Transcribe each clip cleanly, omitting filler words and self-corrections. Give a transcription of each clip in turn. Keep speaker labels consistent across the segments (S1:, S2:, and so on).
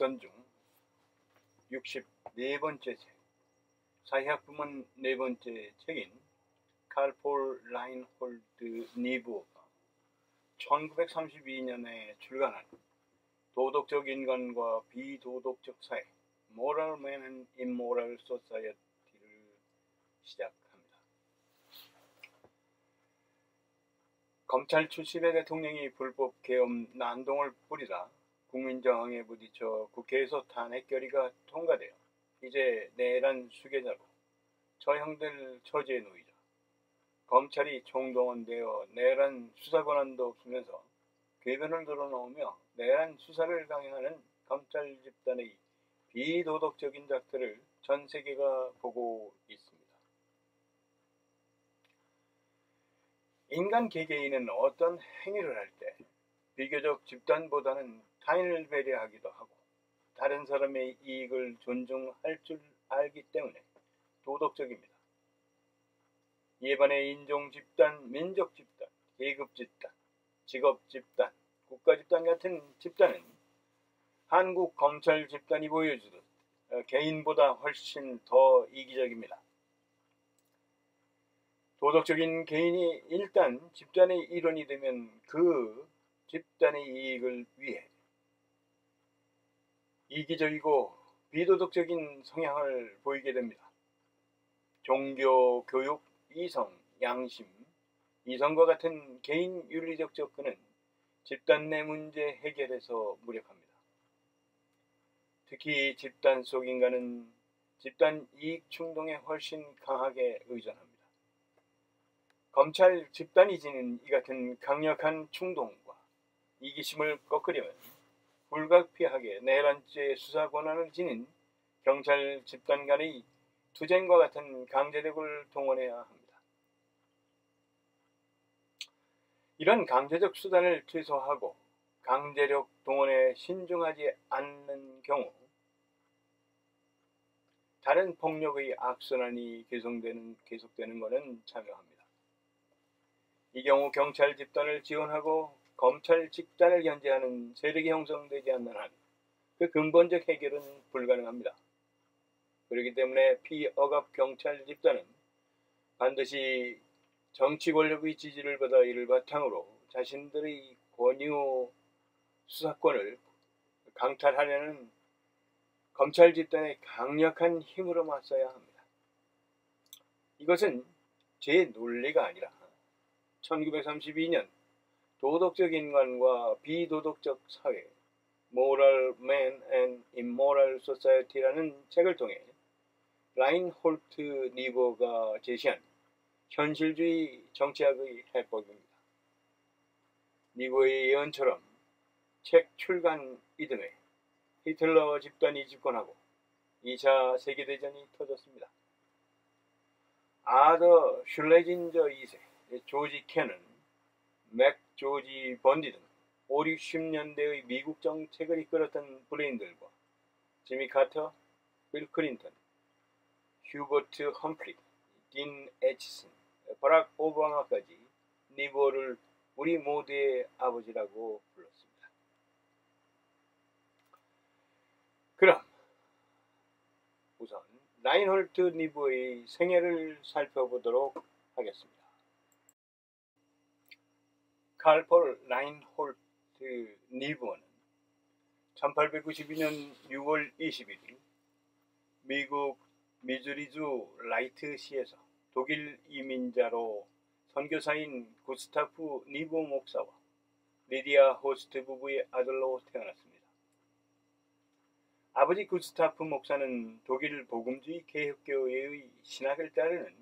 S1: 독선 중 64번째 책, 사회학 부문 4번째 책인 칼폴 라인홀트 니부어가 1932년에 출간한 도덕적 인간과 비도덕적 사회, Moral Man and Immoral Society를 시작합니다. 검찰 출신의 대통령이 불법 계엄 난동을 부리다 국민저항에 부딪혀 국회에서 탄핵 결의가 통과되어 이제 내란 수괴자로 처형될 처지에 놓이자 검찰이 총동원되어 내란 수사 권한도 없으면서 궤변을 드러놓으며 내란 수사를 강행하는 검찰 집단의 비도덕적인 작태를 전 세계가 보고 있습니다. 인간 개개인은 어떤 행위를 할 때 비교적 집단보다는 타인을 배려하기도 하고 다른 사람의 이익을 존중할 줄 알기 때문에 도덕적입니다. 이에 반해 인종 집단, 민족 집단, 계급 집단, 직업 집단, 국가 집단 같은 집단은 한국 검찰 집단이 보여주듯 개인보다 훨씬 더 이기적입니다. 도덕적인 개인이 일단 집단의 일원이 되면 그 집단의 이익을 위해 이기적이고 비도덕적인 성향을 보이게 됩니다. 종교, 교육, 이성, 양심, 이성과 같은 개인 윤리적 접근은 집단 내 문제 해결에서 무력합니다. 특히 집단 속 인간은 집단 이익 충동에 훨씬 강하게 의존합니다. 검찰 집단이 지닌 이 같은 강력한 충동과 이기심을 꺾으려면 불가피하게 내란죄 수사 권한을 지닌 경찰 집단 간의 투쟁과 같은 강제력을 동원해야 합니다. 이런 강제적 수단을 취소하고 강제력 동원에 신중하지 않는 경우 다른 폭력의 악순환이 계속되는 것은 자명합니다. 이 경우 경찰 집단을 지원하고 검찰 집단을 견제하는 세력이 형성되지 않는 한 그 근본적 해결은 불가능합니다. 그렇기 때문에 피억압 경찰 집단은 반드시 정치 권력의 지지를 받아 이를 바탕으로 자신들의 권유 수사권을 강탈하려는 검찰 집단의 강력한 힘으로 맞서야 합니다. 이것은 제 논리가 아니라 1932년 도덕적 인간과 비도덕적 사회, Moral Man and Immoral Society라는 책을 통해 라인홀트 니부어가 제시한 현실주의 정치학의 해법입니다. 니부어의 예언처럼 책 출간 이듬해 히틀러 집단이 집권하고 2차 세계대전이 터졌습니다. 아더 슐레징저 2세, 조지 캐넌, 맥 조지 번디 등 5, 60년대의 미국 정책을 이끌었던 브레인들과 지미 카터, 빌 클린턴, 휴버트 험프리, 딘 애치슨, 버락 오바마까지 니부어를 우리 모두의 아버지라고 불렀습니다. 그럼 우선 라인홀트 니부어의 생애를 살펴보도록 하겠습니다. 칼폴 라인홀트 니부어는 1892년 6월 21일 미국 미주리주 라이트시에서 독일 이민자로 선교사인 구스타프 니부어 목사와 리디아 호스트 부부의 아들로 태어났습니다. 아버지 구스타프 목사는 독일 복음주의 개혁교회의 신학을 따르는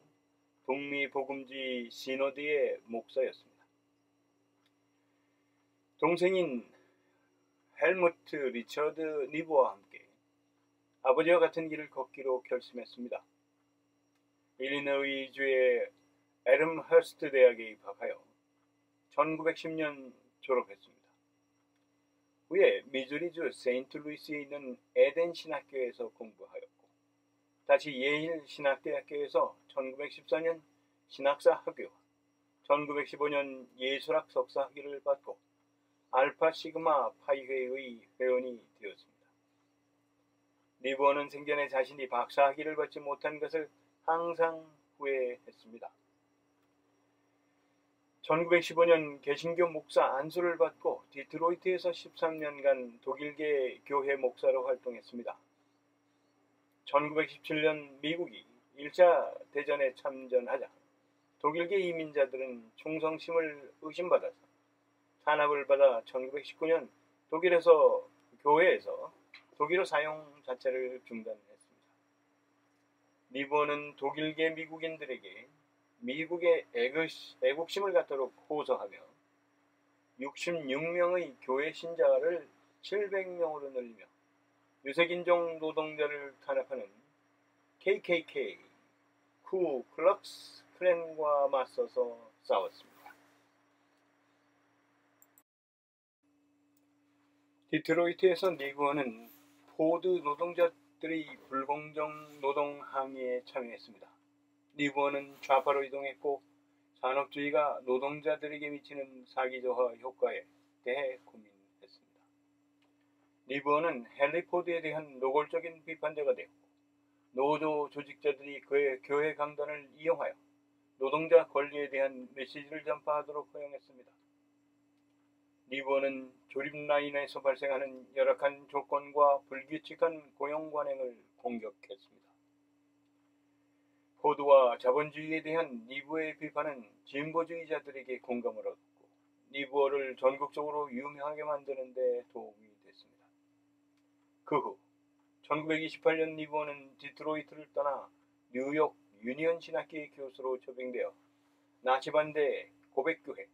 S1: 북미 복음주의 시노드의 목사였습니다. 동생인 헬무트 리처드 니부어와 함께 아버지와 같은 길을 걷기로 결심했습니다. 일리노이주의 에름허스트 대학에 입학하여 1910년 졸업했습니다. 후에 미주리주 세인트루이스에 있는 에덴 신학교에서 공부하였고 다시 예일 신학대학교에서 1914년 신학사 학위와 1915년 예술학 석사 학위를 받고 알파 시그마 파이회의 회원이 되었습니다. 리브어는 생전에 자신이 박사학위를 받지 못한 것을 항상 후회했습니다. 1915년 개신교 목사 안수를 받고 디트로이트에서 13년간 독일계 교회 목사로 활동했습니다. 1917년 미국이 1차 대전에 참전하자 독일계 이민자들은 충성심을 의심받아서 탄압을 받아 1919년 독일에서 교회에서 독일어 사용 자체를 중단했습니다. 리브어는 독일계 미국인들에게 미국의 애국심을 갖도록 호소하며 66명의 교회 신자를 700명으로 늘리며 유색인종 노동자를 탄압하는 KKK, 쿠클럭스 클랜과 맞서서 싸웠습니다. 디트로이트에서 리브어는 포드 노동자들의 불공정 노동 항의에 참여했습니다. 리브어는 좌파로 이동했고 산업주의가 노동자들에게 미치는 사기저하 효과에 대해 고민했습니다. 리브어는 헨리 포드에 대한 노골적인 비판자가 되었고 노조 조직자들이 그의 교회 강단을 이용하여 노동자 권리에 대한 메시지를 전파하도록 허용했습니다. 리브어는 조립라인에서 발생하는 열악한 조건과 불규칙한 고용관행을 공격했습니다. 포드와 자본주의에 대한 리브어의 비판은 진보주의자들에게 공감을 얻고 리브어를 전국적으로 유명하게 만드는 데 도움이 됐습니다. 그 후 1928년 리브어는 디트로이트를 떠나 뉴욕 유니언 신학교의 교수로 초빙되어 나치반대 고백교회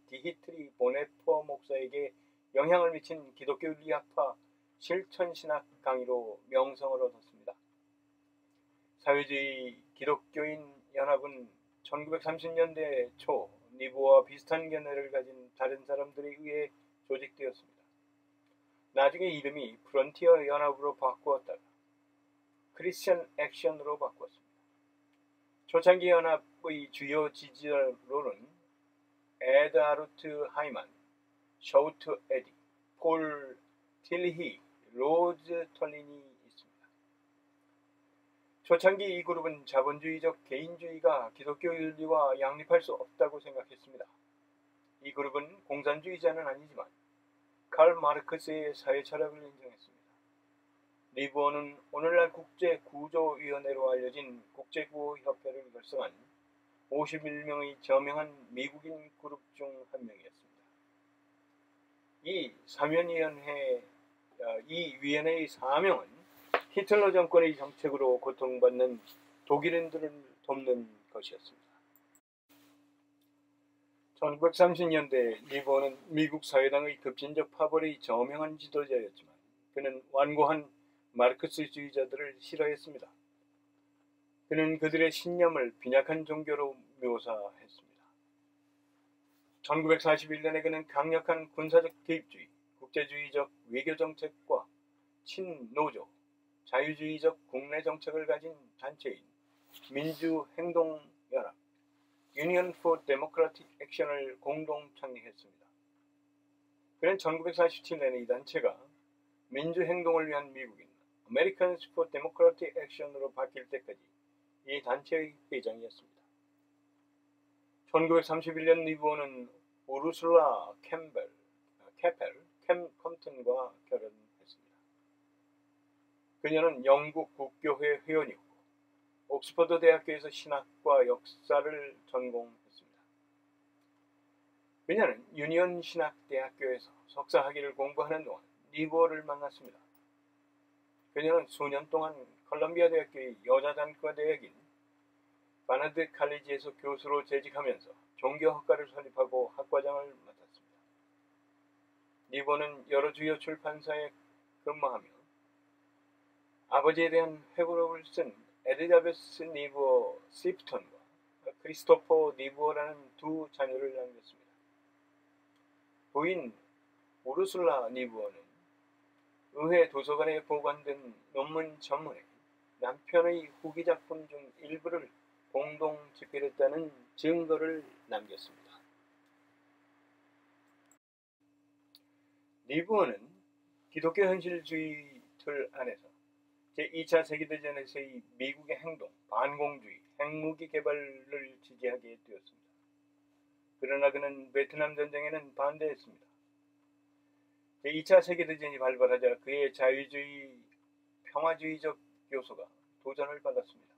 S1: 디히트리 보네퍼 목사에게 영향을 미친 기독교윤리학파 실천신학 강의로 명성을 얻었습니다. 사회주의 기독교인 연합은 1930년대 초 리브어와 비슷한 견해를 가진 다른 사람들에 의해 조직되었습니다. 나중에 이름이 프론티어 연합으로 바꾸었다가 크리스천 액션으로 바꾸었습니다. 초창기 연합의 주요 지지자로는 에드 아루트 하이만, 셔우트 에디, 폴 틸히, 로즈 털린이 있습니다. 초창기 이 그룹은 자본주의적 개인주의가 기독교 윤리와 양립할 수 없다고 생각했습니다. 이 그룹은 공산주의자는 아니지만 칼 마르크스의 사회 철학을 인정했습니다. 리브어는 오늘날 국제구조위원회로 알려진 국제구호협회를 결성한 51명의 저명한 미국인 그룹 중 한 명이었습니다. 이 위원회의 사명은 히틀러 정권의 정책으로 고통받는 독일인들을 돕는 것이었습니다. 1930년대 리브어는 미국 사회당의 급진적 파벌의 저명한 지도자였지만 그는 완고한 마르크스주의자들을 싫어했습니다. 그는 그들의 신념을 빈약한 종교로 묘사했습니다. 1941년에 그는 강력한 군사적 개입주의, 국제주의적 외교정책과 친노조, 자유주의적 국내 정책을 가진 단체인 민주행동연합 Union for Democratic Action을 공동 창립했습니다. 그는 1947년에 이 단체가 민주행동을 위한 미국인 Americans for Democratic Action으로 바뀔 때까지 이 단체의 회장이었습니다. 1931년 리브어는 우르슐라 컴튼과 결혼했습니다. 그녀는 영국 국교회 회원이었고 옥스퍼드 대학교에서 신학과 역사를 전공했습니다. 그녀는 유니언 신학대학교에서 석사학위를 공부하는 동안 리브어를 만났습니다. 그녀는 수년 동안 컬럼비아 대학교의 여자단과 대학인 바나드 칼리지에서 교수로 재직하면서 종교학과를 설립하고 학과장을 맡았습니다. 리브어는 여러 주요 출판사에 근무하며 아버지에 대한 회고록을 쓴 엘리자베스 리브어 시프턴과 크리스토퍼 리브어라는 두 자녀를 남겼습니다. 부인 우르슐라 리브어는 의회 도서관에 보관된 논문 전문에 남편의 후기 작품 중 일부를 공동 집필했다는 증거를 남겼습니다. 리브어는 기독교 현실주의 틀 안에서 제2차 세계대전에서의 미국의 행동, 반공주의, 핵무기 개발을 지지하게 되었습니다. 그러나 그는 베트남 전쟁에는 반대했습니다. 제2차 세계대전이 발발하자 그의 자유주의, 평화주의적 요소가 도전을 받았습니다.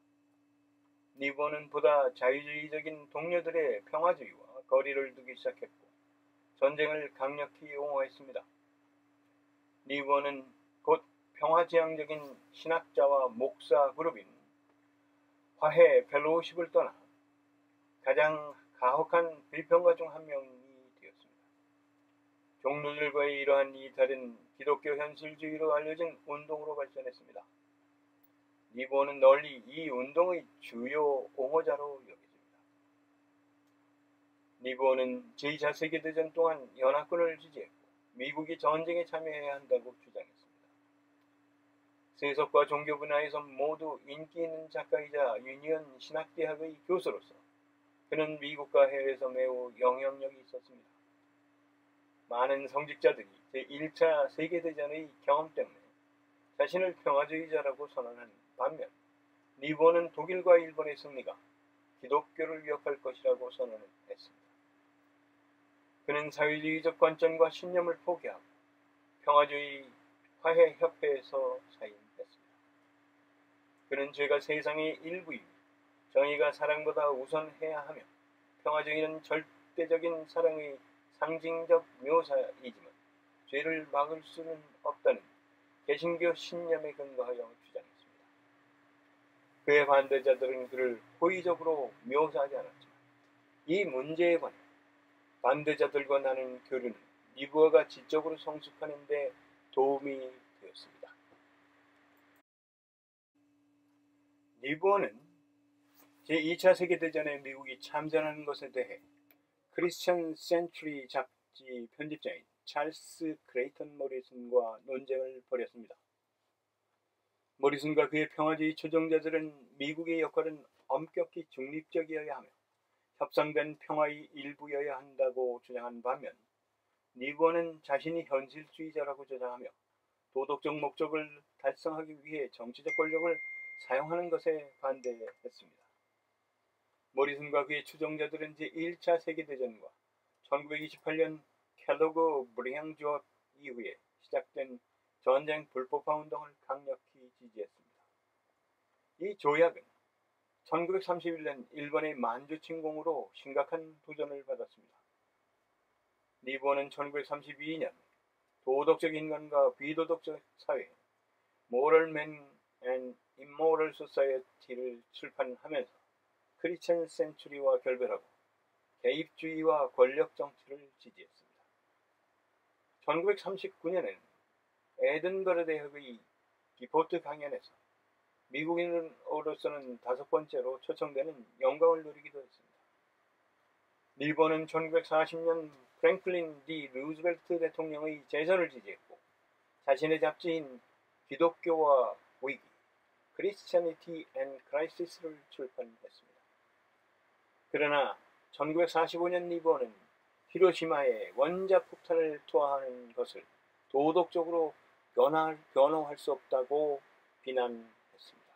S1: 니보는 보다 자유주의적인 동료들의 평화주의와 거리를 두기 시작했고 전쟁을 강력히 옹호했습니다. 니보는 곧 평화지향적인 신학자와 목사 그룹인 화해 펠로우십을 떠나 가장 가혹한 비평가 중 한 명이 되었습니다. 종로들과의 이러한 이탈은 기독교 현실주의로 알려진 운동으로 발전했습니다. 니보는 널리 이 운동의 주요 옹호자로 여겨집니다. 니보는 제2차 세계대전 동안 연합군을 지지했고 미국이 전쟁에 참여해야 한다고 주장했습니다. 세속과 종교 분야에서 모두 인기 있는 작가이자 유니언 신학대학의 교수로서 그는 미국과 해외에서 매우 영향력이 있었습니다. 많은 성직자들이 제1차 세계대전의 경험 때문에 자신을 평화주의자라고 선언한 반면 니보는 독일과 일본의 승리가 기독교를 위협할 것이라고 선언했습니다. 그는 사회주의적 관점과 신념을 포기하고 평화주의 화해협회에서 사임했습니다. 그는 죄가 세상의 일부이며 정의가 사랑보다 우선해야 하며 평화주의는 절대적인 사랑의 상징적 묘사이지만 죄를 막을 수는 없다는 개신교 신념에 근거하여 주장했습니다. 그의 반대자들은 그를 호의적으로 묘사하지 않았지만 이 문제에 관해 반대자들과 나눈 교류는 니보가 지적으로 성숙하는 데 도움이 되었습니다. 니보는 제2차 세계대전에 미국이 참전하는 것에 대해 크리스천 센츄리 잡지 편집자인 찰스 크레이턴 모리슨과 논쟁을 벌였습니다. 모리슨과 그의 평화주의 추종자들은 미국의 역할은 엄격히 중립적이어야 하며 협상된 평화의 일부여야 한다고 주장한 반면 니보는 자신이 현실주의자라고 주장하며 도덕적 목적을 달성하기 위해 정치적 권력을 사용하는 것에 반대했습니다. 모리슨과 그의 추종자들은 제1차 세계대전과 1928년 켈로그 브리앙 조합 이후에 시작된 전쟁 불법화 운동을 강력히 지지했습니다. 이 조약은 1931년 일본의 만주 침공으로 심각한 도전을 받았습니다. 니보는 1932년 도덕적 인간과 비도덕적 사회 Moral Man and Immoral Society를 출판하면서 크리스천 센츄리와 결별하고 개입주의와 권력 정치를 지지했습니다. 1939년에는 에든버러 대학의 기포트 강연에서 미국인으로서는 5번째로 초청되는 영광을 누리기도 했습니다. 니보는 1940년 프랭클린 D 루즈벨트 대통령의 재선을 지지했고 자신의 잡지인 기독교와 위기, Christianity and Crisis를 출판했습니다. 그러나 1945년 니보는 히로시마에 원자폭탄을 투하하는 것을 도덕적으로 변호할 수 없다고 비난했습니다.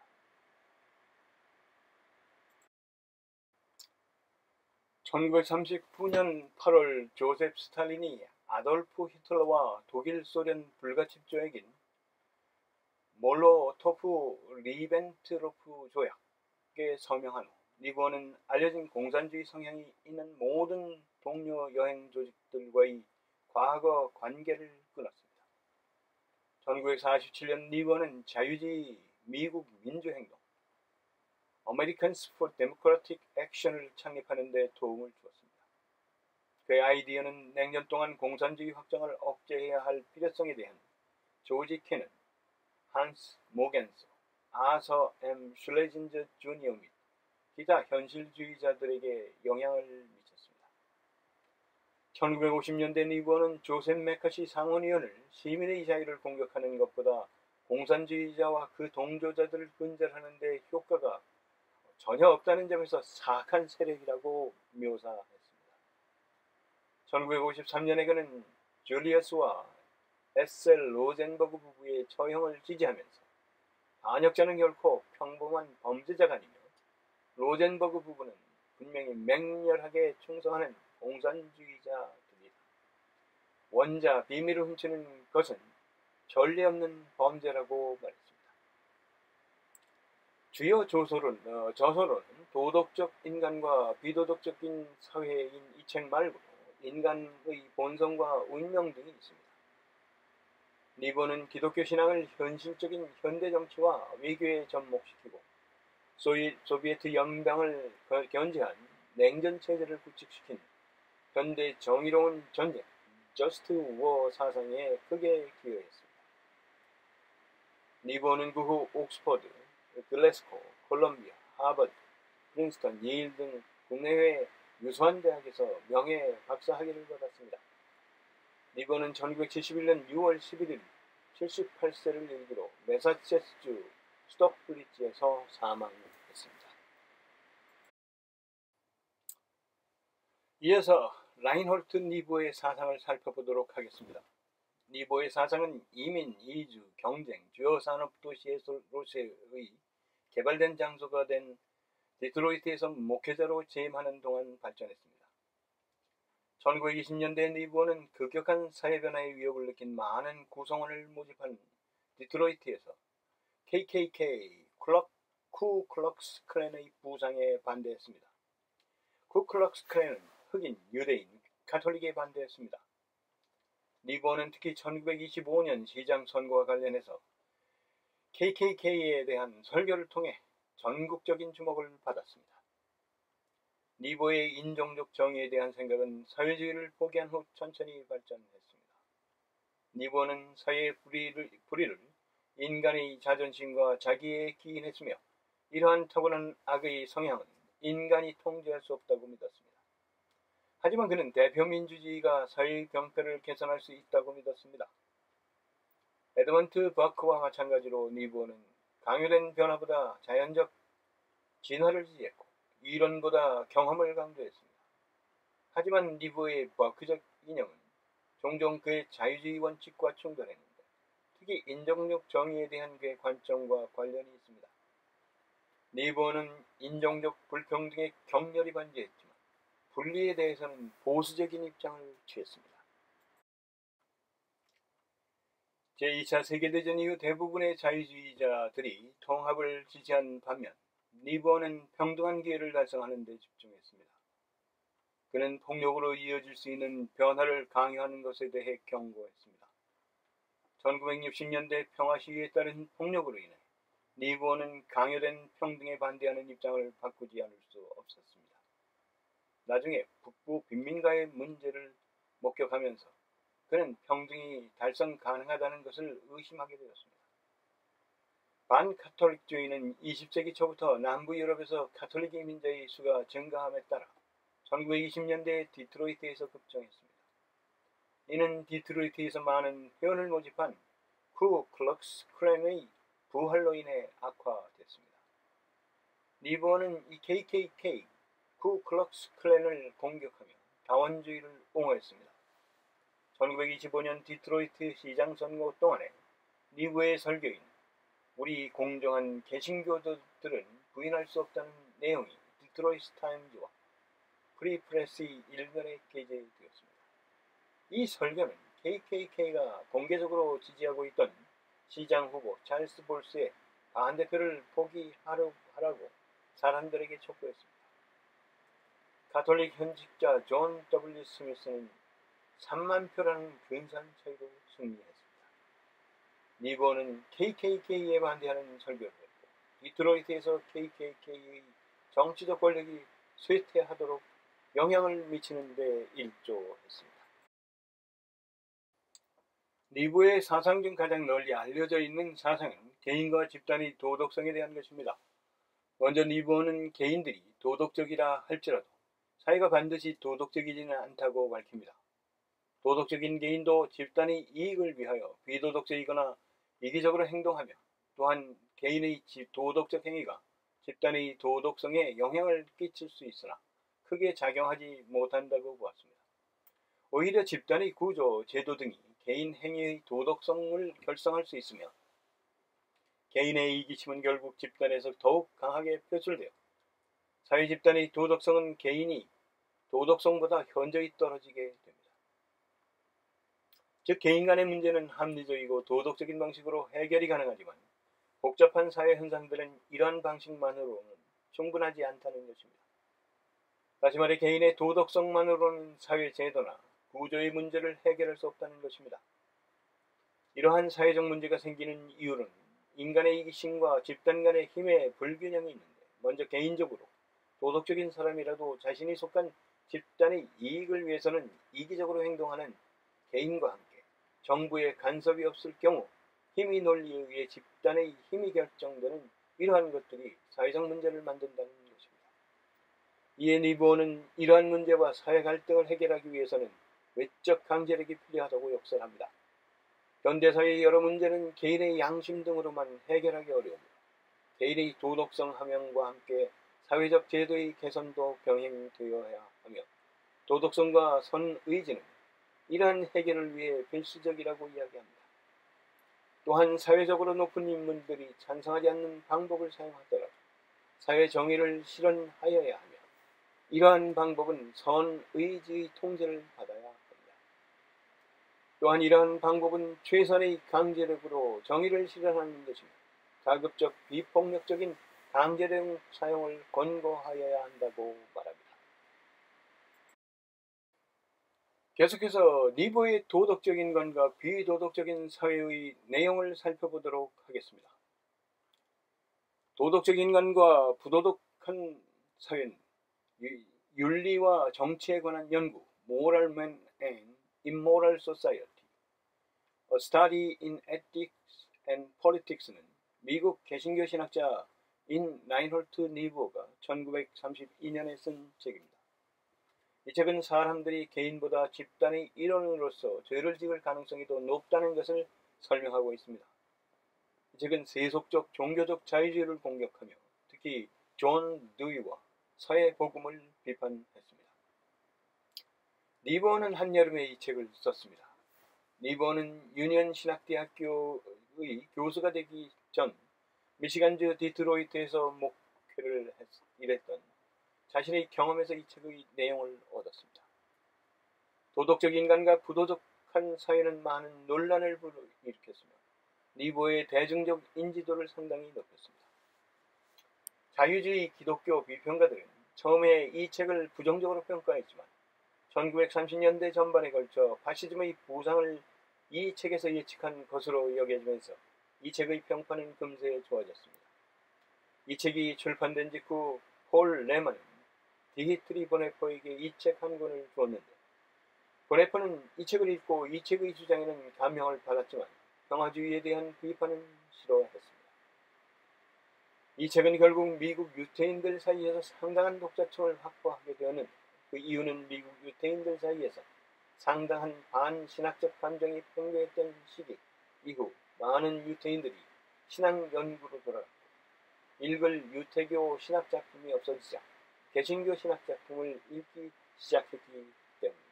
S1: 1939년 8월 조셉 스탈린이 아돌프 히틀러와 독일 소련 불가침 조약인 몰로토프 리벤트로프 조약에 서명한 후 니보는 알려진 공산주의 성향이 있는 모든 동료 여행 조직들과의 과거 관계를 끊었습니다. 1947년 니보는 자유주의 미국 민주행동 Americans for Democratic Action을 창립하는 데 도움을 주었습니다. 그의 아이디어는 냉전 동안 공산주의 확장을 억제해야 할 필요성에 대한 조지 캐넌, 한스 모겐서, 아서 M. 슐레징저 주니어 및 기타 현실주의자들에게 영향을 미쳤습니다. 1950년대 니보는 조셉 메카시 상원의원을 시민의 자유를 공격하는 것보다 공산주의자와 그 동조자들을 근절하는 데 효과가 전혀 없다는 점에서 사악한 세력이라고 묘사했습니다. 1953년에 그는 줄리어스와 에셀 로젠버그 부부의 처형을 지지하면서 반역자는 결코 평범한 범죄자가 아니며 로젠버그 부부는 분명히 맹렬하게 충성하는 공산주의자들이다. 원자 비밀을 훔치는 것은 전례 없는 범죄라고 말했습니다. 주요 저서로는 도덕적 인간과 비도덕적인 사회인 이 책 말고도 인간의 본성과 운명 등이 있습니다. 니보는 기독교 신앙을 현실적인 현대 정치와 외교에 접목시키고 소비에트 연방을 견제한 냉전 체제를 구축시킨 현대 정의로운 전쟁, 저스트 워 사상에 크게 기여했습니다. 니보는 그 후 옥스퍼드, 글래스고, 콜롬비아, 하버드, 프린스턴, 예일 등 국내외 유수한 대학에서 명예 박사 학위를 받았습니다. 니보는 1971년 6월 11일 78세를 일기로 매사추세츠 스톡브리지에서 사망했습니다. 이어서 라인홀트 니보의 사상을 살펴보도록 하겠습니다. 니보의 사상은 이민, 이주, 경쟁, 주요 산업도시로서의 개발된 장소가 된 디트로이트에서 목회자로 재임하는 동안 발전했습니다. 1920년대 니보는 급격한 사회변화의 위협을 느낀 많은 구성원을 모집한 디트로이트에서 KKK, 쿠클럭스 클랜의 부상에 반대했습니다. 쿠클럭스 클랜은 흑인, 유대인, 가톨릭에 반대했습니다. 니보는 특히 1925년 시장 선거와 관련해서 KKK에 대한 설교를 통해 전국적인 주목을 받았습니다. 니보의 인종적 정의에 대한 생각은 사회주의를 포기한 후 천천히 발전했습니다. 니보는 사회의 불의를 인간의 자존심과 자기에 기인했으며 이러한 타고난 악의 성향은 인간이 통제할 수 없다고 믿었습니다. 하지만 그는 대표민주주의가 사회의 병폐를 개선할 수 있다고 믿었습니다. 에드먼트 버크와 마찬가지로 니보는 강요된 변화보다 자연적 진화를 지지했고 이론보다 경험을 강조했습니다. 하지만 니보의 버크적 이념은 종종 그의 자유주의 원칙과 충돌했는데 특히 인종적 정의에 대한 그의 관점과 관련이 있습니다. 니보는 인종적 불평등에 격렬히 반대했지만 분리에 대해서는 보수적인 입장을 취했습니다. 제2차 세계대전 이후 대부분의 자유주의자들이 통합을 지지한 반면 니보는 평등한 기회를 달성하는 데 집중했습니다. 그는 폭력으로 이어질 수 있는 변화를 강요하는 것에 대해 경고했습니다. 1960년대 평화시위에 따른 폭력으로 인해 니보는 강요된 평등에 반대하는 입장을 바꾸지 않을 수 없었습니다. 나중에 북부 빈민가의 문제를 목격하면서 그는 평등이 달성 가능하다는 것을 의심하게 되었습니다. 반카톨릭주의는 20세기 초부터 남부 유럽에서 카톨릭 이민자의 수가 증가함에 따라 1920년대 디트로이트에서 급증했습니다. 이는 디트로이트에서 많은 회원을 모집한 쿠클럭스 클랜의 부활로 인해 악화됐습니다. 니보는 이 KKK, 쿠클럭스 클랜을 공격하며 다원주의를 옹호했습니다. 1925년 디트로이트 시장 선거 동안에 니보의 설교인 우리 공정한 개신교도들은 부인할 수 없다는 내용이 디트로이트 타임즈와 프리프레스 일간에 게재되었습니다. 이 설교는 KKK가 공개적으로 지지하고 있던 시장 후보 찰스 볼스의 반대표를 포기하라고 사람들에게 촉구했습니다. 가톨릭 현직자 존 W. 스미스는 3만 표라는 근사한 차이로 승리했습니다. 니보는 KKK에 반대하는 설교를 했고 디트로이트에서 KKK의 정치적 권력이 쇠퇴하도록 영향을 미치는 데 일조했습니다. 니보의 사상 중 가장 널리 알려져 있는 사상은 개인과 집단의 도덕성에 대한 것입니다. 먼저 니보는 개인들이 도덕적이라 할지라도 사회가 반드시 도덕적이지는 않다고 밝힙니다. 도덕적인 개인도 집단의 이익을 위하여 비도덕적이거나 이기적으로 행동하며 또한 개인의 도덕적 행위가 집단의 도덕성에 영향을 끼칠 수 있으나 크게 작용하지 못한다고 보았습니다. 오히려 집단의 구조, 제도 등이 개인 행위의 도덕성을 결정할 수 있으며 개인의 이기심은 결국 집단에서 더욱 강하게 표출되어 사회 집단의 도덕성은 개인이 도덕성보다 현저히 떨어지게 됩니다. 즉 개인 간의 문제는 합리적이고 도덕적인 방식으로 해결이 가능하지만 복잡한 사회 현상들은 이러한 방식만으로는 충분하지 않다는 것입니다. 다시 말해 개인의 도덕성만으로는 사회 제도나 구조의 문제를 해결할 수 없다는 것입니다. 이러한 사회적 문제가 생기는 이유는 인간의 이기심과 집단 간의 힘의 불균형이 있는데 먼저 개인적으로 도덕적인 사람이라도 자신이 속한 집단의 이익을 위해서는 이기적으로 행동하는 개인과 함께 정부의 간섭이 없을 경우 힘의 논리에 의해 집단의 힘이 결정되는 이러한 것들이 사회적 문제를 만든다는 것입니다. 이에 니보어는 이러한 문제와 사회 갈등을 해결하기 위해서는 외적 강제력이 필요하다고 역설합니다. 현대사회의 여러 문제는 개인의 양심 등으로만 해결하기 어려우며 개인의 도덕성 함양과 함께 사회적 제도의 개선도 병행되어야 하며 도덕성과 선의지는 이러한 해결을 위해 필수적이라고 이야기합니다. 또한 사회적으로 높은 인물들이 찬성하지 않는 방법을 사용하더라도 사회 정의를 실현하여야 하며 이러한 방법은 선의지의 통제를 받아야 합니다. 또한 이러한 방법은 최선의 강제력으로 정의를 실현하는 것이며 가급적 비폭력적인 강제력 사용을 권고하여야 한다고 말합니다. 계속해서 니보의 도덕적인 인간과 비도덕적인 사회의 내용을 살펴보도록 하겠습니다. 도덕적인 인간과 부도덕한 사회는 윤리와 정치에 관한 연구, Moral Man and Immoral Society, A Study in Ethics and Politics는 미국 개신교 신학자 인 라인홀트 니보가 1932년에 쓴 책입니다. 이 책은 사람들이 개인보다 집단의 일원으로서 죄를 지을 가능성이 더 높다는 것을 설명하고 있습니다. 이 책은 세속적 종교적 자유주의를 공격하며 특히 존 드위와 서해 복음을 비판했습니다. 니보어는 한여름에 이 책을 썼습니다. 니보어는 유니언 신학대학교의 교수가 되기 전 미시간주 디트로이트에서 목회를 일했던 자신의 경험에서 이 책의 내용을 얻었습니다. 도덕적 인간과 부도덕한 사회는 많은 논란을 일으켰으며 니보의 대중적 인지도를 상당히 높였습니다. 자유주의 기독교 비평가들은 처음에 이 책을 부정적으로 평가했지만 1930년대 전반에 걸쳐 파시즘의 부상을 이 책에서 예측한 것으로 여겨지면서 이 책의 평판은 금세 좋아졌습니다. 이 책이 출판된 직후 폴 레만은 디히트리 보네퍼에게 이 책 한 권을 주었는데 보네퍼는 이 책을 읽고 이 책의 주장에는 감명을 받았지만 평화주의에 대한 비판은 싫어했습니다. 이 책은 결국 미국 유태인들 사이에서 상당한 독자층을 확보하게 되었는데 그 이유는 미국 유태인들 사이에서 상당한 반신학적 감정이 팽배했던 시기 이후 많은 유태인들이 신앙 연구로 돌아갔고 읽을 유태교 신학 작품이 없어지자 개신교 신학 작품을 읽기 시작했기 때문입니다.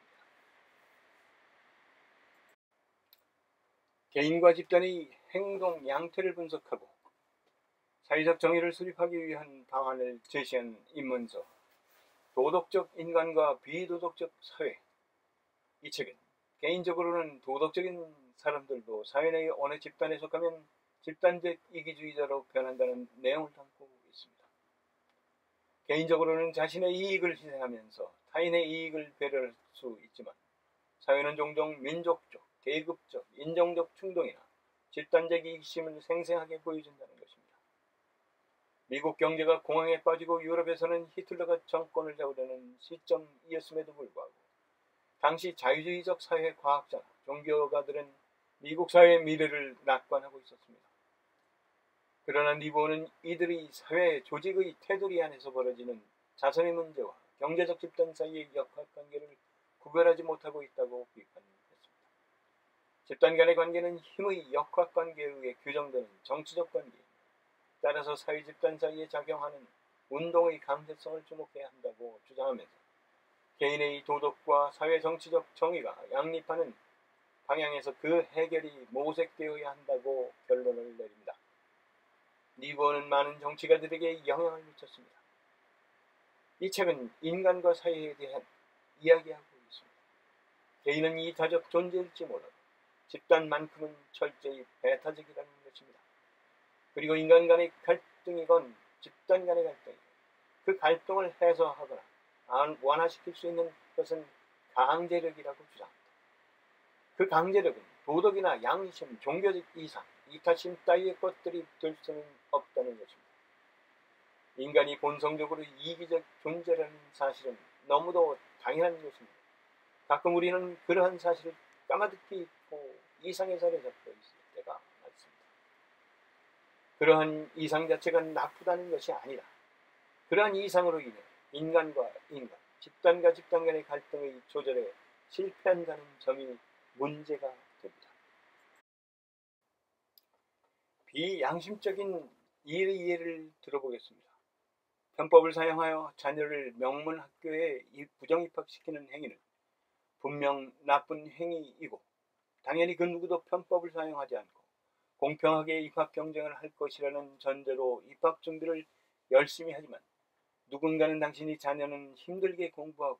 S1: 개인과 집단의 행동 양태를 분석하고 사회적 정의를 수립하기 위한 방안을 제시한 입문서 도덕적 인간과 비도덕적 사회. 이 책은 개인적으로는 도덕적인 사람들도 사회 내의 어느 집단에 속하면 집단적 이기주의자로 변한다는 내용을 담고 있습니다. 개인적으로는 자신의 이익을 희생하면서 타인의 이익을 배려할 수 있지만 사회는 종종 민족적, 계급적, 인종적 충동이나 집단적 이익심을 생생하게 보여준다는 것입니다. 미국 경제가 공황에 빠지고 유럽에서는 히틀러가 정권을 잡으려는 시점이었음에도 불구하고 당시 자유주의적 사회 과학자나 종교가들은 미국 사회의 미래를 낙관하고 있었습니다. 그러나 니보어는 이들이 사회 조직의 테두리 안에서 벌어지는 자선의 문제와 경제적 집단 사이의 역학관계를 구별하지 못하고 있다고 비판했습니다. 집단 간의 관계는 힘의 역학관계에 의해 규정되는 정치적 관계입니다. 따라서 사회 집단 사이에 작용하는 운동의 강제성을 주목해야 한다고 주장하면서 개인의 도덕과 사회 정치적 정의가 양립하는 방향에서 그 해결이 모색되어야 한다고 결론을 내립니다. 니보어는 많은 정치가들에게 영향을 미쳤습니다. 이 책은 인간과 사회에 대한 이야기하고 있습니다. 개인은 이타적 존재일지 몰라도 집단만큼은 철저히 배타적이라는 것입니다. 그리고 인간 간의 갈등이건 집단 간의 갈등이건 그 갈등을 해소하거나 완화시킬 수 있는 것은 강제력이라고 주장합니다. 그 강제력은 도덕이나 양심, 종교적 이상, 이타심 따위의 것들이 될 수는 없다는 것입니다. 인간이 본성적으로 이기적 존재라는 사실은 너무도 당연한 것입니다. 가끔 우리는 그러한 사실을 까마득히 잊고 이상의 살에 잡혀 있을 때가 많습니다. 그러한 이상 자체가 나쁘다는 것이 아니라 그러한 이상으로 인해 인간과 인간, 집단과 집단 간의 갈등의 조절에 실패한다는 점이 문제가 됩니다. 비양심적인 예를 들어보겠습니다. 편법을 사용하여 자녀를 명문 학교에 부정입학시키는 행위는 분명 나쁜 행위이고 당연히 그 누구도 편법을 사용하지 않고 공평하게 입학 경쟁을 할 것이라는 전제로 입학 준비를 열심히 하지만 누군가는 당신이 자녀는 힘들게 공부하고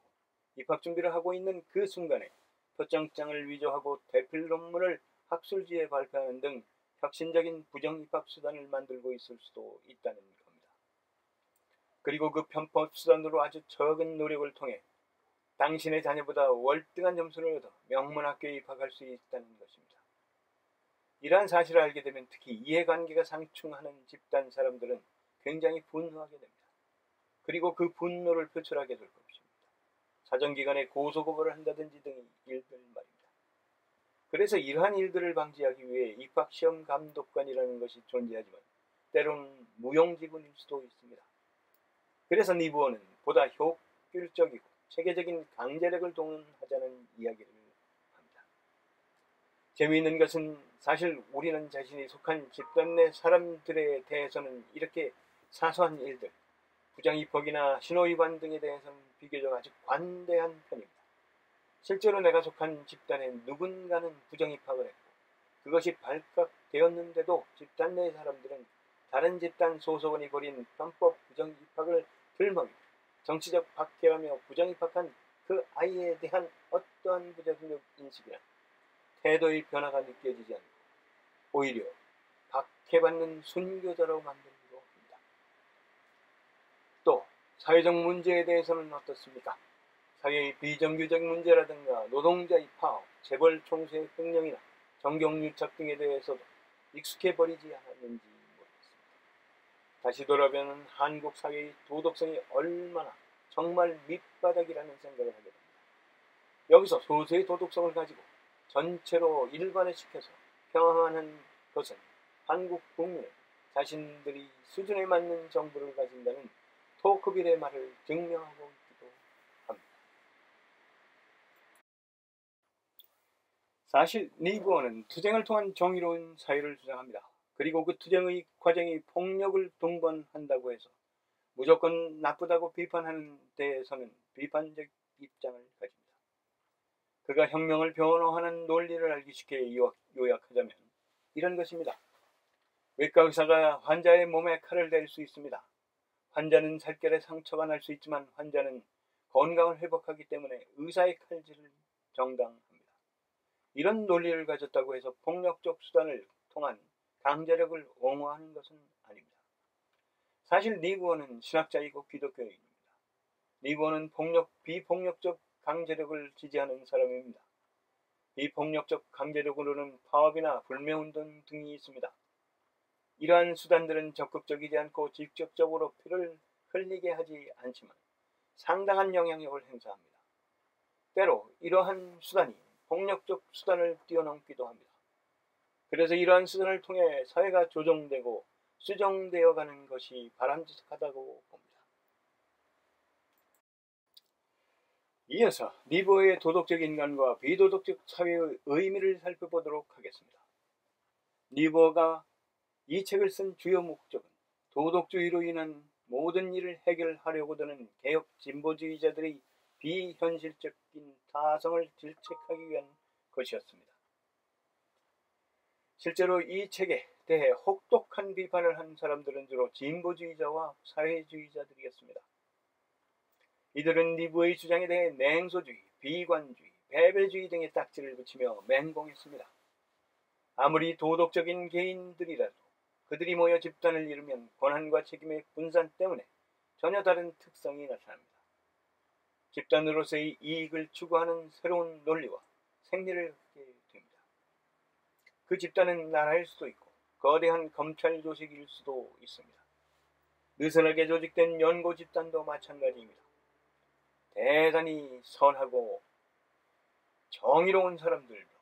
S1: 입학 준비를 하고 있는 그 순간에 표창장을 위조하고 대필 논문을 학술지에 발표하는 등 혁신적인 부정입학 수단을 만들고 있을 수도 있다는 겁니다. 그리고 그 편법 수단으로 아주 적은 노력을 통해 당신의 자녀보다 월등한 점수를 얻어 명문학교에 입학할 수 있다는 것입니다. 이러한 사실을 알게 되면 특히 이해관계가 상충하는 집단 사람들은 굉장히 분노하게 됩니다. 그리고 그 분노를 표출하게 될 것입니다. 사정기관에 고소고발을 한다든지 등의 일들 말입니다. 그래서 이러한 일들을 방지하기 위해 입학시험 감독관이라는 것이 존재하지만 때로는 무용지물일 수도 있습니다. 그래서 니부어는 보다 효율적이고 체계적인 강제력을 동원하자는 이야기를 합니다. 재미있는 것은 사실 우리는 자신이 속한 집단 내 사람들에 대해서는 이렇게 사소한 일들, 부정입학이나 신호위반 등에 대해서는 비교적 아주 관대한 편입니다. 실제로 내가 속한 집단에 누군가는 부정입학을 했고 그것이 발각되었는데도 집단 내 사람들은 다른 집단 소속원이 벌인 편법 부정입학을 들먹이 정치적 박해하며 부정입학한 그 아이에 대한 어떠한 부정적 인식이나 태도의 변화가 느껴지지 않고 오히려 박해받는 순교자로 만들기도 합니다. 또 사회적 문제에 대해서는 어떻습니까? 사회의 비정규적 문제라든가 노동자의 파업, 재벌 총수의 횡령이나 정경유착 등에 대해서도 익숙해버리지 않았는지 모르겠습니다. 다시 돌아보면 한국 사회의 도덕성이 얼마나 정말 밑바닥이라는 생각을 하게 됩니다. 여기서 소수의 도덕성을 가지고 전체로 일반화시켜서 평화하는 것은 한국 국민은 자신들이 수준에 맞는 정부를 가진다는 토크빌의 말을 증명하고 있기도 합니다. 사실 니부어는 투쟁을 통한 정의로운 사회를 주장합니다. 그리고 그 투쟁의 과정이 폭력을 동반한다고 해서 무조건 나쁘다고 비판하는 데에서는 비판적 입장을 가집니다. 그가 혁명을 변호하는 논리를 알기 쉽게 요약하자면 이런 것입니다. 외과 의사가 환자의 몸에 칼을 댈 수 있습니다. 환자는 살결에 상처가 날 수 있지만 환자는 건강을 회복하기 때문에 의사의 칼질은 정당합니다. 이런 논리를 가졌다고 해서 폭력적 수단을 통한 강제력을 옹호하는 것은 아닙니다. 사실 니부어는 신학자이고 기독교인입니다. 니부어는 비폭력적 강제력을 지지하는 사람입니다. 비폭력적 강제력으로는 파업이나 불매운동 등이 있습니다. 이러한 수단들은 적극적이지 않고 직접적으로 피를 흘리게 하지 않지만 상당한 영향력을 행사합니다. 때로 이러한 수단이 폭력적 수단을 뛰어넘기도 합니다. 그래서 이러한 수단을 통해 사회가 조정되고 수정되어 가는 것이 바람직하다고 봅니다. 이어서 니부어의 도덕적 인간과 비도덕적 사회의 의미를 살펴보도록 하겠습니다. 니부어가 이 책을 쓴 주요 목적은 도덕주의로 인한 모든 일을 해결하려고 드는 개혁 진보주의자들의 비현실적인 타성을 질책하기 위한 것이었습니다. 실제로 이 책에 대해 혹독한 비판을 한 사람들은 주로 진보주의자와 사회주의자들이었습니다. 이들은 리브의 주장에 대해 냉소주의, 비관주의, 패배주의 등의 딱지를 붙이며 맹공했습니다. 아무리 도덕적인 개인들이라도 그들이 모여 집단을 이루면 권한과 책임의 분산 때문에 전혀 다른 특성이 나타납니다. 집단으로서의 이익을 추구하는 새로운 논리와 생리를 갖게 됩니다. 그 집단은 나라일 수도 있고 거대한 검찰 조직일 수도 있습니다. 느슨하게 조직된 연고 집단도 마찬가지입니다. 대단히 선하고 정의로운 사람들도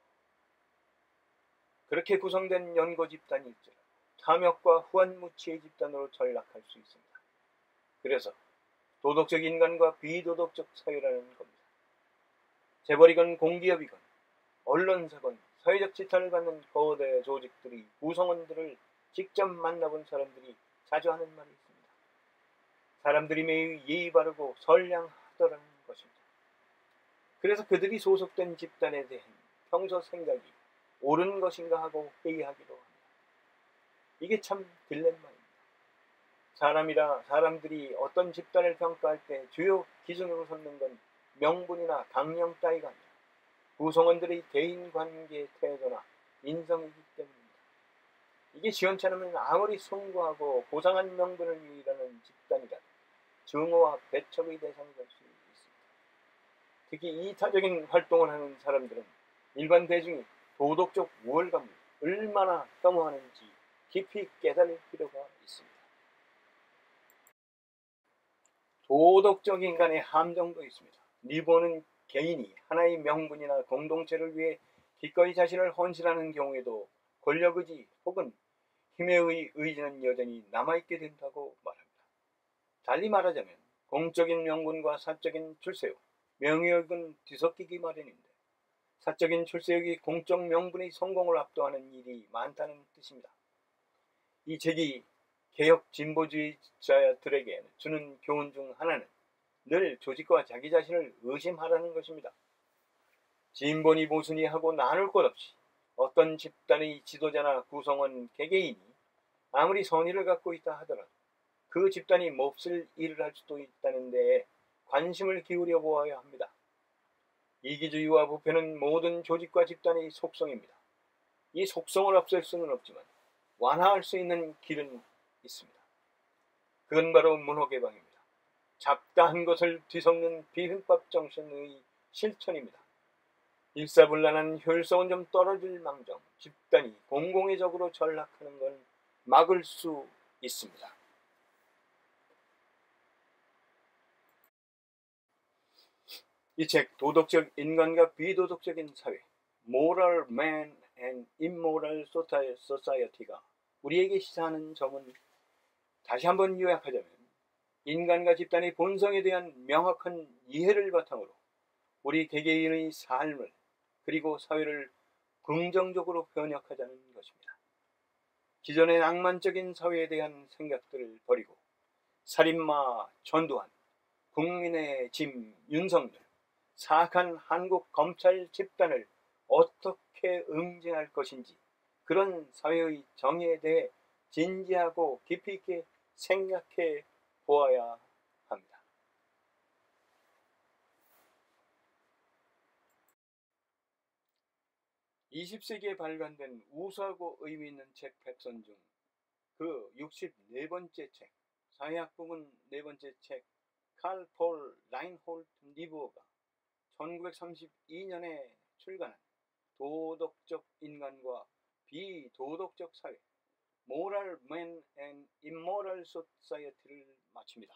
S1: 그렇게 구성된 연고 집단일지라도 탐욕과 후한무치의 집단으로 전락할 수 있습니다. 그래서 도덕적 인간과 비도덕적 사회라는 겁니다. 재벌이건 공기업이건 언론사건 사회적 지탄을 받는 거대 조직들이 구성원들을 직접 만나본 사람들이 자주 하는 말이 있습니다. 사람들이 매우 예의 바르고 선량하더라는 것입니다. 그래서 그들이 소속된 집단에 대한 평소 생각이 옳은 것인가 하고 회의하기도 합니다. 이게 참 딜레마입니다. 사람이라 사람들이 어떤 집단을 평가할 때 주요 기준으로 삼는 건 명분이나 강령 따위가 아니라 구성원들의 대인관계 태도나 인성이기 때문입니다. 이게 시원찮으면 아무리 숭고하고 고상한 명분을 위해 일하는 집단이라도 증오와 배척의 대상이 될 수 있습니다. 특히 이타적인 활동을 하는 사람들은 일반 대중이 도덕적 우월감을 얼마나 혐오하는지 깊이 깨달을 필요가 있습니다. 도덕적 인간의 함정도 있습니다. 리보는 개인이 하나의 명분이나 공동체를 위해 기꺼이 자신을 헌신하는 경우에도 권력의지 혹은 힘의 의지는 여전히 남아있게 된다고 말합니다. 달리 말하자면 공적인 명분과 사적인 출세욕, 명예욕은 뒤섞이기 마련인데 사적인 출세욕이 공적 명분의 성공을 압도하는 일이 많다는 뜻입니다. 이 책이 개혁 진보주의자들에게 주는 교훈 중 하나는 늘 조직과 자기 자신을 의심하라는 것입니다. 진보니 보수니 하고 나눌 것 없이 어떤 집단의 지도자나 구성원 개개인이 아무리 선의를 갖고 있다 하더라도 그 집단이 몹쓸 일을 할 수도 있다는 데에 관심을 기울여 보아야 합니다. 이기주의와 부패는 모든 조직과 집단의 속성입니다. 이 속성을 없앨 수는 없지만 완화할 수 있는 길은 있습니다. 그건 바로 문호개방입니다. 잡다한 것을 뒤섞는 비빔밥 정신의 실천입니다. 일사불란한 효율성은 좀 떨어질 망정 집단이 공공의 적으로 전락하는 건 막을 수 있습니다. 이 책 도덕적 인간과 비도덕적인 사회 Moral Man and Immoral Society가 우리에게 시사하는 점은 다시 한번 요약하자면 인간과 집단의 본성에 대한 명확한 이해를 바탕으로 우리 개개인의 삶을 그리고 사회를 긍정적으로 변혁하자는 것입니다. 기존의 낭만적인 사회에 대한 생각들을 버리고 살인마 전두환, 국민의 짐 윤석열, 사악한 한국 검찰 집단을 어떻게 응징할 것인지 그런 사회의 정의에 대해 진지하고 깊이 있게 생각해 보아야 합니다. (20세기에) 발간된 우수하고 의미 있는 책 100선 중 그 64번째 책, 사회학 부분 4번째 책 칼 폴 라인홀트 리브어가 1932년에 출간한 도덕적 인간과 비도덕적 사회 Moral Man and Immoral Society를 마칩니다.